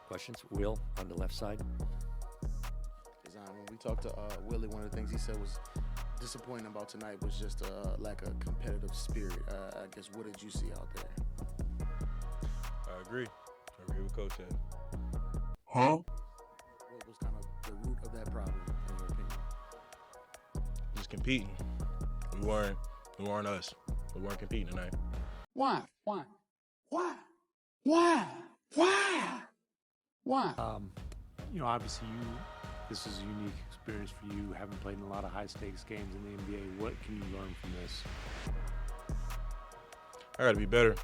questions. Will, on the left side. When we talked to Willie, one of the things he said was disappointing about tonight was just lack of competitive spirit. I guess, what did you see out there? I agree with Coach said. Huh? What was kind of the root of that problem, in your opinion? Just competing. We weren't us. We weren't competing tonight. Why? Obviously this is a unique experience for you, having played in a lot of high-stakes games in the NBA. What can you learn from this? I got to be better.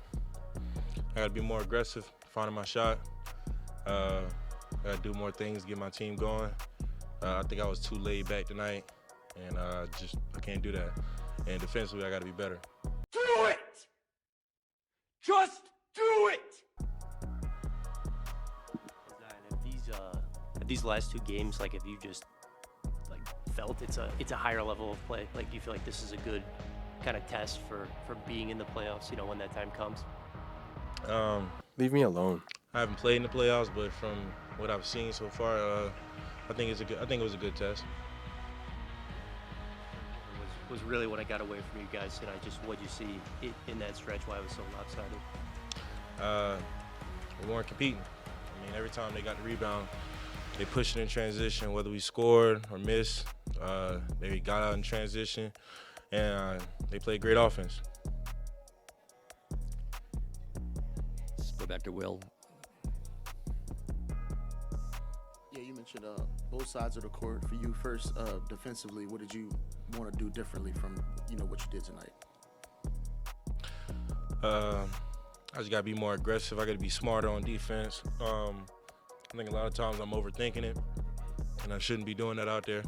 I got to be more aggressive, finding my shot. I got to do more things to get my team going. I think I was too laid back tonight, and I can't do that. And defensively, I got to be better. Do it! Just do it! These last two games, like, if you just felt it's a higher level of play, like, do you feel like this is a good kind of test for being in the playoffs, when that time comes? Leave me alone. I haven't played in the playoffs, but from what I've seen so far, I think it was a good test. Was really what I got away from you guys tonight. Just what you see in that stretch, why it was so lopsided? We weren't competing. I mean, every time they got the rebound, they pushed it in transition, whether we scored or missed. They got out in transition, and they played great offense. Let's go back to Will. Yeah, you mentioned both sides of the court. For you first, defensively, what did you want to do differently from what you did tonight? I just got to be more aggressive. I got to be smarter on defense. I think a lot of times I'm overthinking it, and I shouldn't be doing that out there.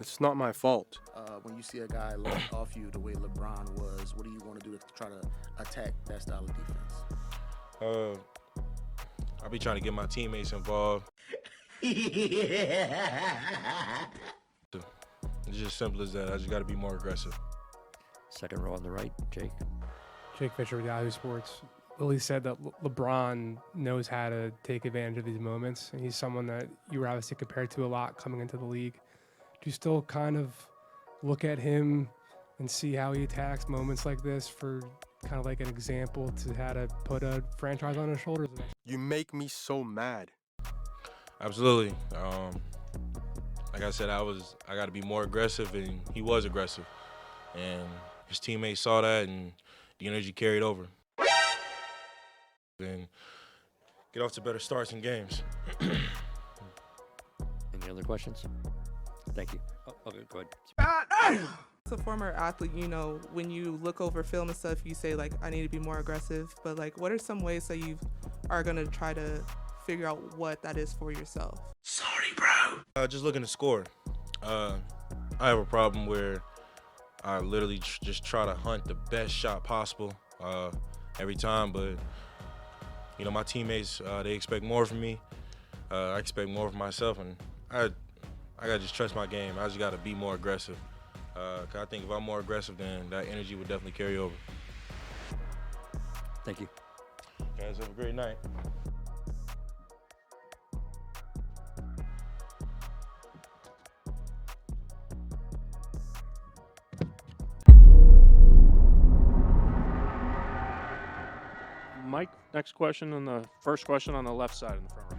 It's not my fault. When you see a guy look off you the way LeBron was, what do you want to do to try to attack that style of defense? I'll be trying to get my teammates involved. It's just simple as that. I just got to be more aggressive. Second row on the right, Jake. Jake Fisher with Yahoo Sports. Willie said that LeBron knows how to take advantage of these moments, and he's someone that you were obviously compared to a lot coming into the league. Do you still kind of look at him and see how he attacks moments like this for kind of like an example to how to put a franchise on his shoulders? You make me so mad. Absolutely. Like I said, I got to be more aggressive, and he was aggressive. And his teammates saw that, and the energy carried over. And get off to better starts in games. Any other questions? Thank you. Oh, okay, go ahead. As a former athlete, when you look over film and stuff, you say, I need to be more aggressive. But, what are some ways that you are going to try to figure out what that is for yourself? Sorry, bro. Just looking to score. I have a problem where I literally just try to hunt the best shot possible every time. But, my teammates, they expect more from me. I expect more from myself. And I got to just trust my game. I just got to be more aggressive. 'Cause I think if I'm more aggressive, then that energy would definitely carry over. Thank you. Guys, have a great night. Mike, next question first question on the left side in the front row.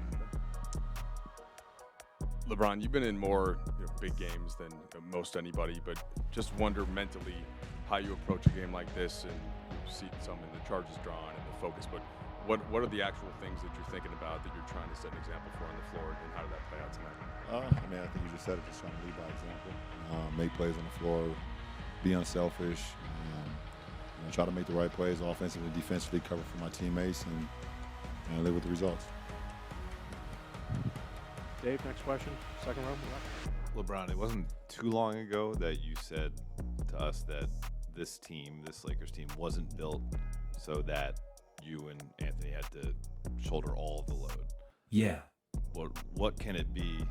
LeBron, you've been in more big games than most anybody, but just wonder mentally how you approach a game like this, and you see some in the charges drawn and the focus, but what are the actual things that you're thinking about that you're trying to set an example for on the floor, and how did that play out tonight? I think you just said it, just trying to lead by example, make plays on the floor, be unselfish, try to make the right plays offensively and defensively, cover for my teammates, and live with the results. Dave, next question, second row. LeBron, it wasn't too long ago that you said to us that this Lakers team, wasn't built so that you and Anthony had to shoulder all of the load. Yeah. What can it be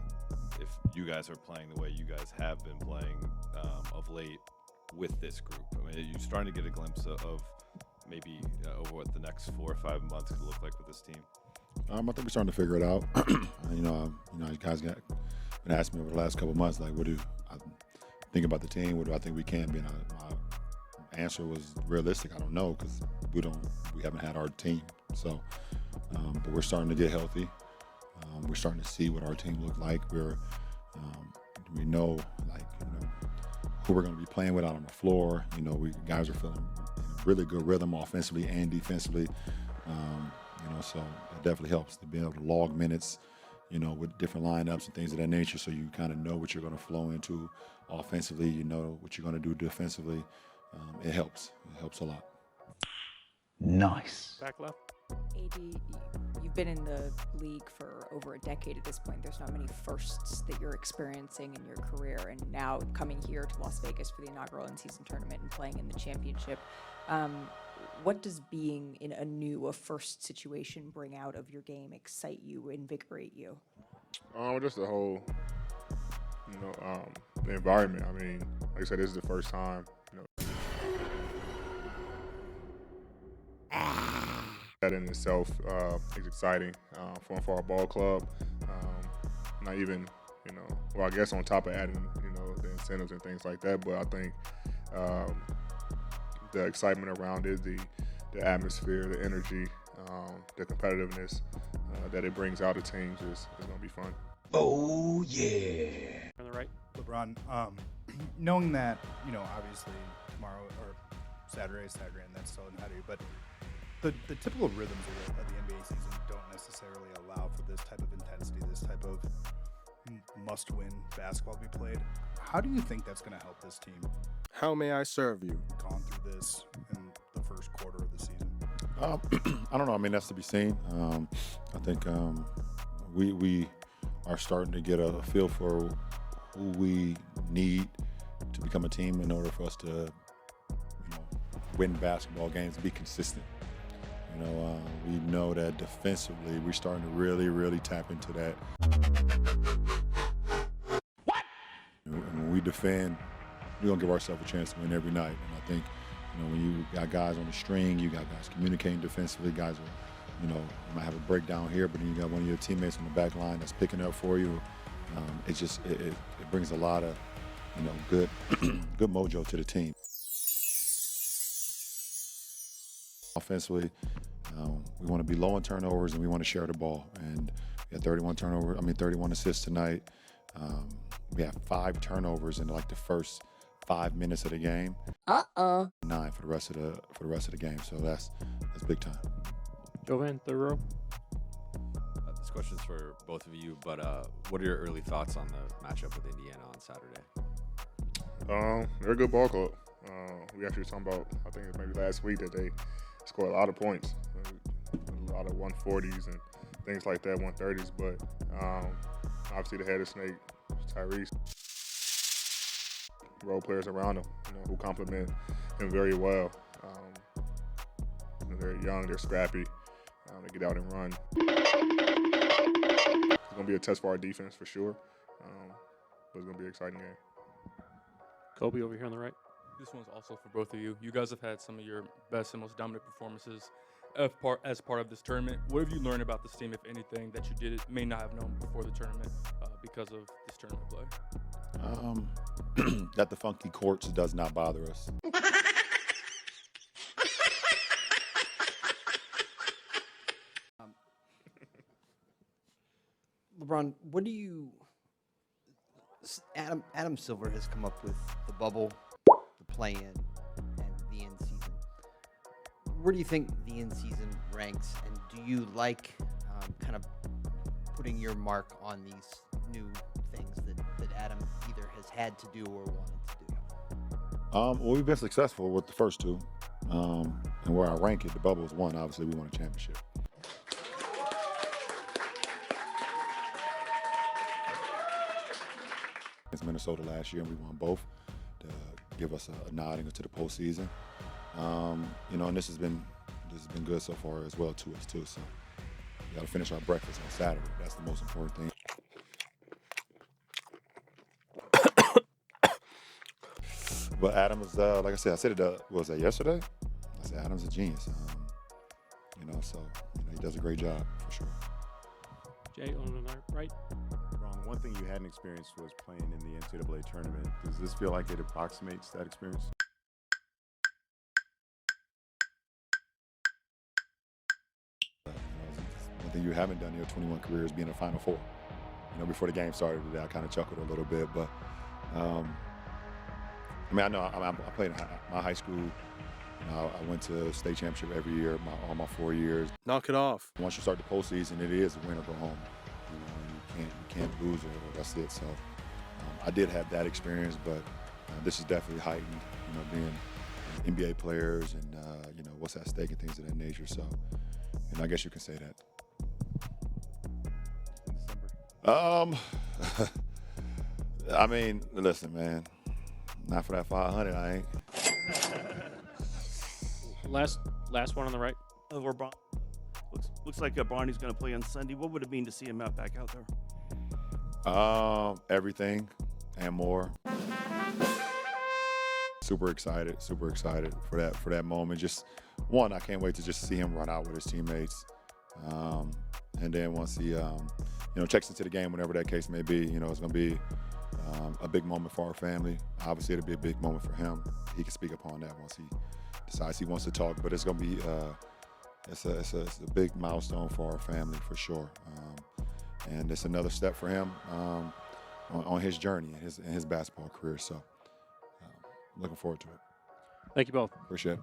if you guys are playing the way you guys have been playing of late with this group? I mean, are you starting to get a glimpse of maybe over what the next 4 or 5 months could look like with this team? I think we're starting to figure it out. You guys been asking me over the last couple of months, like, what do I think about the team? What do I think we can be? And my answer was realistic. I don't know, because we haven't had our team. So, but we're starting to get healthy. We're starting to see what our team looks like. We know, who we're going to be playing with out on the floor. Guys are feeling really good rhythm offensively and defensively. So it definitely helps to be able to log minutes, with different lineups and things of that nature, so you kind of know what you're going to flow into offensively. You know what you're going to do defensively. It helps. It helps a lot. Nice. Back left. AD, you've been in the league for over a decade at this point. There's not many firsts that you're experiencing in your career, and now coming here to Las Vegas for the inaugural in-season tournament and playing in the championship. What does being in a first situation bring out of your game, excite you, invigorate you? Just the whole, the environment. I mean, like I said, this is the first time, that in itself is exciting for our ball club. Not even, I guess on top of adding, the incentives and things like that, but I think the excitement around it, the atmosphere, the energy, the competitiveness that it brings out of teams is going to be fun. Oh, yeah. On the right. LeBron, knowing that, obviously tomorrow or Saturday, and that's still in ahead of you, but the typical rhythms of the NBA season don't necessarily allow for this type of intensity, this type of must-win basketball to be played. How do you think that's going to help this team? How may I serve you? Gone through this in the first quarter of the season. I don't know. I mean, that's to be seen. I think we are starting to get a feel for who we need to become a team in order for us to, win basketball games and be consistent. We know that defensively we're starting to really, really tap into that. What? And when we defend, we're going to give ourselves a chance to win every night. And I think, when you got guys on the string, you got guys communicating defensively, guys are, you might have a breakdown here, but then you got one of your teammates on the back line that's picking up for you. It brings a lot of, good good mojo to the team. Offensively, we want to be low in turnovers and we want to share the ball. And we had 31 assists tonight. We have 5 turnovers in like the first 5 minutes of the game. 9 for the rest of the game. So that's big time. Jovan, third row. This question's for both of you, but what are your early thoughts on the matchup with Indiana on Saturday? They're a good ball club. We actually were talking about, I think it was maybe last week, that they scored a lot of points, a lot of 140s and things like that, 130s. But obviously the head of snake, Tyrese, role players around him, who complement him very well. They're young, they're scrappy, they get out and run. It's going to be a test for our defense for sure, but it's going to be an exciting game. Kobe over here on the right. This one's also for both of you. You guys have had some of your best and most dominant performances as part of this tournament. What have you learned about this team, if anything, that you may not have known before the tournament because of this tournament play? That the funky courts does not bother us. LeBron, what do you... Adam Silver has come up with the bubble, the play-in, and the in-season. Where do you think the in-season ranks, and do you like kind of putting your mark on these new things that Adam either has had to do or wanted to do? Well, we've been successful with the first two, and where I rank it, the bubble is one. Obviously, we won a championship. Against Minnesota last year, and we won both to give us a nod into the postseason. And this has been good so far as well to us too. So we got to finish our breakfast on Saturday. That's the most important thing. But Adam is, like I said, was that yesterday? I said Adam's a genius. So he does a great job for sure. Jay on the right. Ron, one thing you hadn't experienced was playing in the NCAA tournament. Does this feel like it approximates that experience? One thing you haven't done in your 21 career is be in a Final Four. Before the game started today, I kind of chuckled a little bit, but I know I played in my high school. I went to state championship every year, all my 4 years. Knock it off. Once you start the postseason, it is win or go home. You can't lose or that's it. So I did have that experience, but this is definitely heightened. Being NBA players and what's at stake and things of that nature. So, I guess you can say that. Listen, man. Not for that 500, I ain't. Last one on the right. Over Bron. Looks like Bronny's going to play on Sunday. What would it mean to see him out back out there? Everything and more. Super excited for that moment. Just one, I can't wait to just see him run out with his teammates. And then once he, checks into the game, whatever that case may be, it's going to be a big moment for our family. Obviously, it'll be a big moment for him. He can speak upon that once he decides he wants to talk. But it's going to be it's a big milestone for our family for sure. And it's another step for him on his journey in his basketball career. So looking forward to it. Thank you both. Appreciate it.